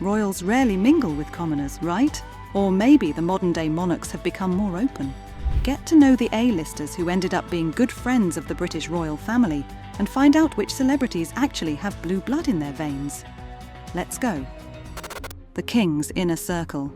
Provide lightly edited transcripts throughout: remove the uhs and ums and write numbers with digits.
royals rarely mingle with commoners, right? Or maybe the modern-day monarchs have become more open. Get to know the A-listers who ended up being good friends of the British royal family and find out which celebrities actually have blue blood in their veins. Let's go. The King's Inner Circle.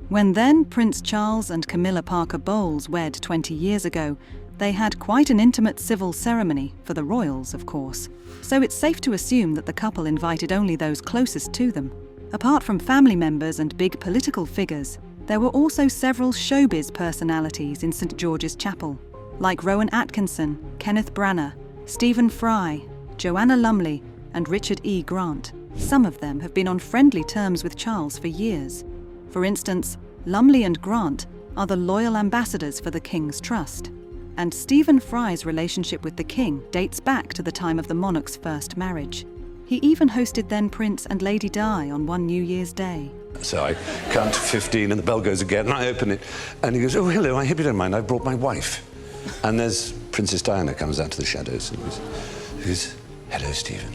When then Prince Charles and Camilla Parker Bowles wed 20 years ago, they had quite an intimate civil ceremony, for the royals, of course. So it's safe to assume that the couple invited only those closest to them. Apart from family members and big political figures, there were also several showbiz personalities in St George's Chapel, like Rowan Atkinson, Kenneth Branagh, Stephen Fry, Joanna Lumley, and Richard E. Grant. Some of them have been on friendly terms with Charles for years. For instance, Lumley and Grant are the loyal ambassadors for the King's Trust, and Stephen Fry's relationship with the King dates back to the time of the monarch's first marriage. He even hosted then Prince and Lady Di on one New Year's Day. So I count to 15 and the bell goes again and I open it and he goes, "Oh, hello, I hope you don't mind, I've brought my wife." And there's Princess Diana comes out of the shadows and he goes, "Hello, Stephen."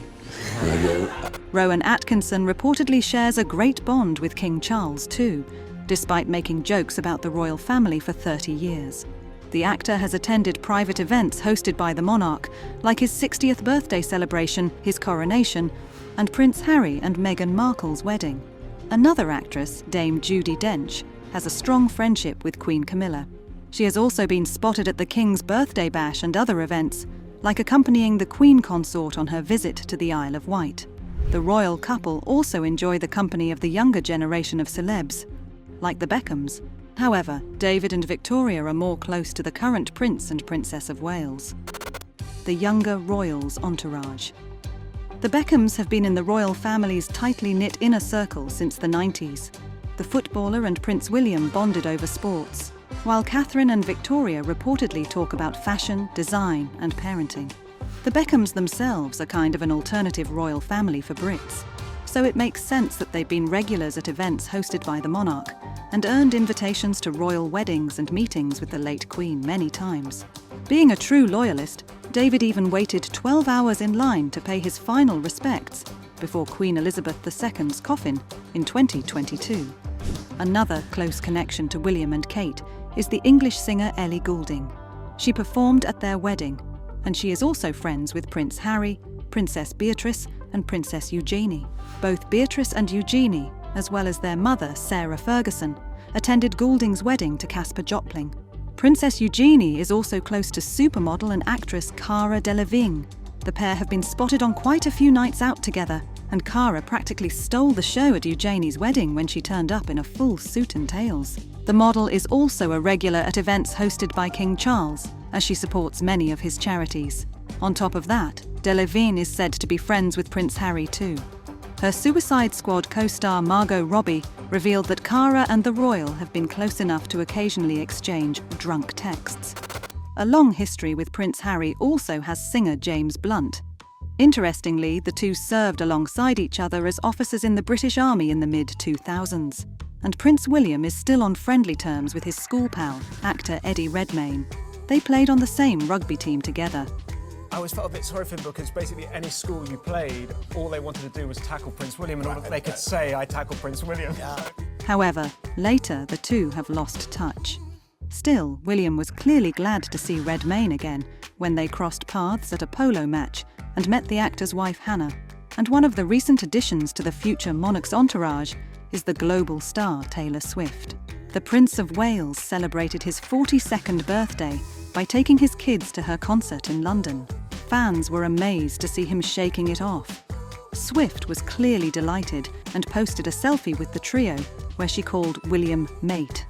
And I go... Rowan Atkinson reportedly shares a great bond with King Charles too, despite making jokes about the royal family for 30 years. The actor has attended private events hosted by the monarch, like his 60th birthday celebration, his coronation, and Prince Harry and Meghan Markle's wedding. Another actress, Dame Judy Dench, has a strong friendship with Queen Camilla. She has also been spotted at the King's birthday bash and other events, like accompanying the Queen consort on her visit to the Isle of Wight. The royal couple also enjoy the company of the younger generation of celebs, like the Beckhams. However, David and Victoria are more close to the current Prince and Princess of Wales. The younger royals' entourage. The Beckhams have been in the royal family's tightly knit inner circle since the 90s. The footballer and Prince William bonded over sports, while Catherine and Victoria reportedly talk about fashion, design, and parenting. The Beckhams themselves are kind of an alternative royal family for Brits, so it makes sense that they've been regulars at events hosted by the monarch and earned invitations to royal weddings and meetings with the late Queen many times. Being a true loyalist, David even waited 12 hours in line to pay his final respects before Queen Elizabeth II's coffin in 2022. Another close connection to William and Kate is the English singer Ellie Goulding. She performed at their wedding, and she is also friends with Prince Harry, Princess Beatrice, and Princess Eugenie. Both Beatrice and Eugenie, as well as their mother, Sarah Ferguson, attended Goulding's wedding to Caspar Jopling. Princess Eugenie is also close to supermodel and actress Cara Delevingne. The pair have been spotted on quite a few nights out together, and Cara practically stole the show at Eugenie's wedding when she turned up in a full suit and tails. The model is also a regular at events hosted by King Charles, as she supports many of his charities. On top of that, Delevingne is said to be friends with Prince Harry too. Her Suicide Squad co-star Margot Robbie revealed that Cara and the royal have been close enough to occasionally exchange drunk texts. A long history with Prince Harry also has singer James Blunt. Interestingly, the two served alongside each other as officers in the British Army in the mid-2000s. And Prince William is still on friendly terms with his school pal, actor Eddie Redmayne. They played on the same rugby team together. I always felt a bit sorry for him because basically any school you played, all they wanted to do was tackle Prince William and all they could say, "I tackled Prince William." Yeah. However, later the two have lost touch. Still, William was clearly glad to see Redmayne again when they crossed paths at a polo match and met the actor's wife Hannah. And one of the recent additions to the future monarch's entourage is the global star Taylor Swift. The Prince of Wales celebrated his 42nd birthday by taking his kids to her concert in London. Fans were amazed to see him shaking it off. Swift was clearly delighted and posted a selfie with the trio where she called William mate.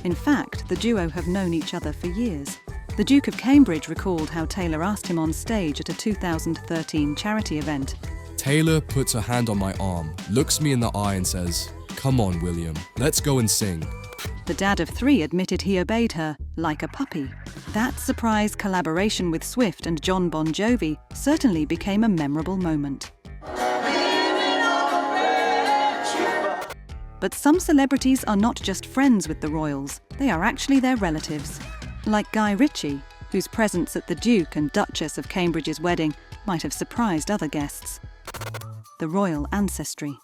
In fact, the duo have known each other for years. The Duke of Cambridge recalled how Taylor asked him on stage at a 2013 charity event. Taylor puts her hand on my arm, looks me in the eye and says, "Come on, William, let's go and sing." The dad of three admitted he obeyed her like a puppy. That surprise collaboration with Swift and John Bon Jovi certainly became a memorable moment. But some celebrities are not just friends with the royals, they are actually their relatives. Like Guy Ritchie, whose presence at the Duke and Duchess of Cambridge's wedding might have surprised other guests. The royal ancestry.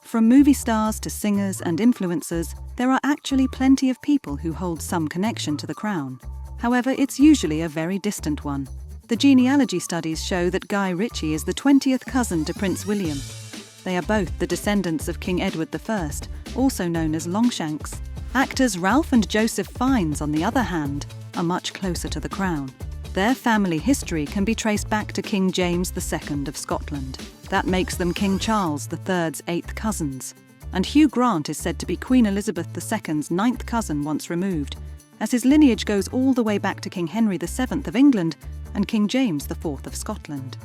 From movie stars to singers and influencers, there are actually plenty of people who hold some connection to the crown. However, it's usually a very distant one. The genealogy studies show that Guy Ritchie is the 20th cousin to Prince William. They are both the descendants of King Edward I, also known as Longshanks. Actors Ralph and Joseph Fiennes, on the other hand, are much closer to the crown. Their family history can be traced back to King James II of Scotland. That makes them King Charles III's 8th cousins. And Hugh Grant is said to be Queen Elizabeth II's 9th cousin once removed, as his lineage goes all the way back to King Henry VII of England and King James IV of Scotland.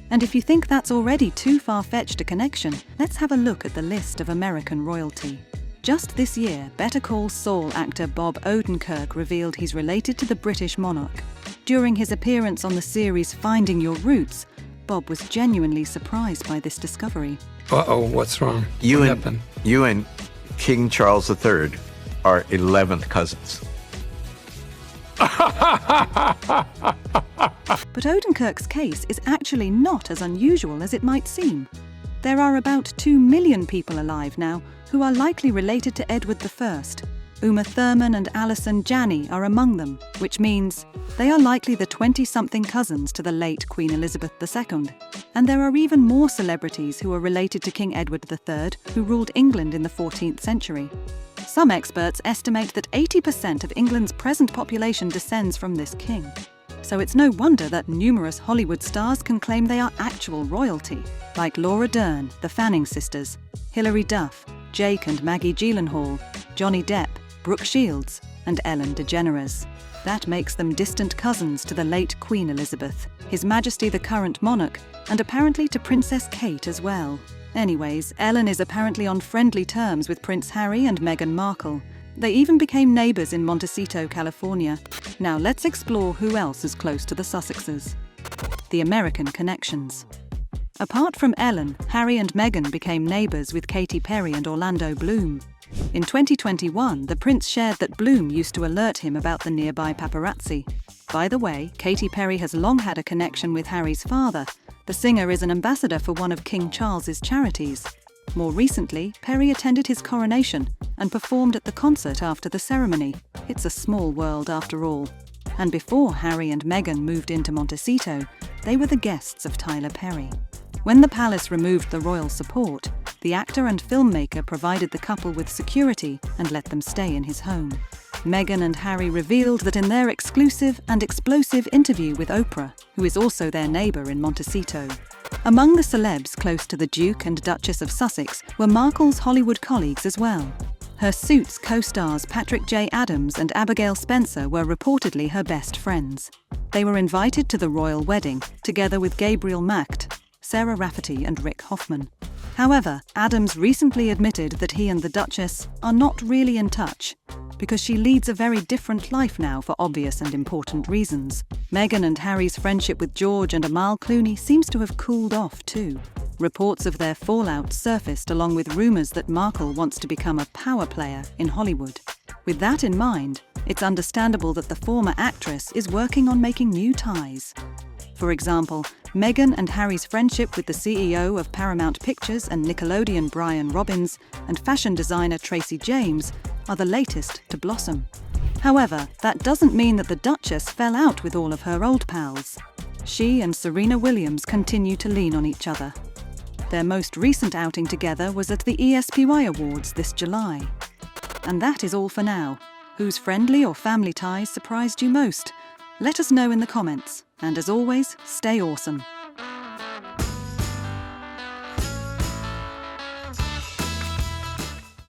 And if you think that's already too far-fetched a connection, let's have a look at the list of American royalty. Just this year, Better Call Saul actor Bob Odenkirk revealed he's related to the British monarch. During his appearance on the series Finding Your Roots, Bob was genuinely surprised by this discovery. Uh-oh, what's wrong? You What and happened? you and King Charles III are 11th cousins. But Odenkirk's case is actually not as unusual as it might seem. There are about 2 million people alive now who are likely related to Edward I. Uma Thurman and Alison Janney are among them, which means they are likely the 20-something cousins to the late Queen Elizabeth II. And there are even more celebrities who are related to King Edward III, who ruled England in the 14th century. Some experts estimate that 80% of England's present population descends from this king. So it's no wonder that numerous Hollywood stars can claim they are actual royalty, like Laura Dern, the Fanning sisters, Hilary Duff, Jake and Maggie Gyllenhaal, Johnny Depp, Brooke Shields, and Ellen DeGeneres. That makes them distant cousins to the late Queen Elizabeth, His Majesty the current monarch, and apparently to Princess Kate as well. Anyways, Ellen is apparently on friendly terms with Prince Harry and Meghan Markle. They even became neighbours in Montecito, California. Now let's explore who else is close to the Sussexes. The American connections. Apart from Ellen, Harry and Meghan became neighbours with Katy Perry and Orlando Bloom. In 2021, the prince shared that Bloom used to alert him about the nearby paparazzi. By the way, Katy Perry has long had a connection with Harry's father. The singer is an ambassador for one of King Charles's charities. More recently, Perry attended his coronation and performed at the concert after the ceremony. It's a small world after all. And before Harry and Meghan moved into Montecito, they were the guests of Tyler Perry. When the palace removed the royal support, the actor and filmmaker provided the couple with security and let them stay in his home. Meghan and Harry revealed that in their exclusive and explosive interview with Oprah, who is also their neighbour in Montecito. Among the celebs close to the Duke and Duchess of Sussex were Markle's Hollywood colleagues as well. Her Suits co-stars Patrick J. Adams and Abigail Spencer were reportedly her best friends. They were invited to the royal wedding, together with Gabriel Macht, Sarah Rafferty and Rick Hoffman. However, Adams recently admitted that he and the Duchess are not really in touch, because she leads a very different life now for obvious and important reasons. Meghan and Harry's friendship with George and Amal Clooney seems to have cooled off too. Reports of their fallout surfaced along with rumours that Markle wants to become a power player in Hollywood. With that in mind, it's understandable that the former actress is working on making new ties. For example, Meghan and Harry's friendship with the CEO of Paramount Pictures and Nickelodeon Brian Robbins and fashion designer Tracy James are the latest to blossom. However, that doesn't mean that the Duchess fell out with all of her old pals. She and Serena Williams continue to lean on each other. Their most recent outing together was at the ESPY Awards this July. And that is all for now. Whose friendly or family ties surprised you most? Let us know in the comments. And as always, stay awesome.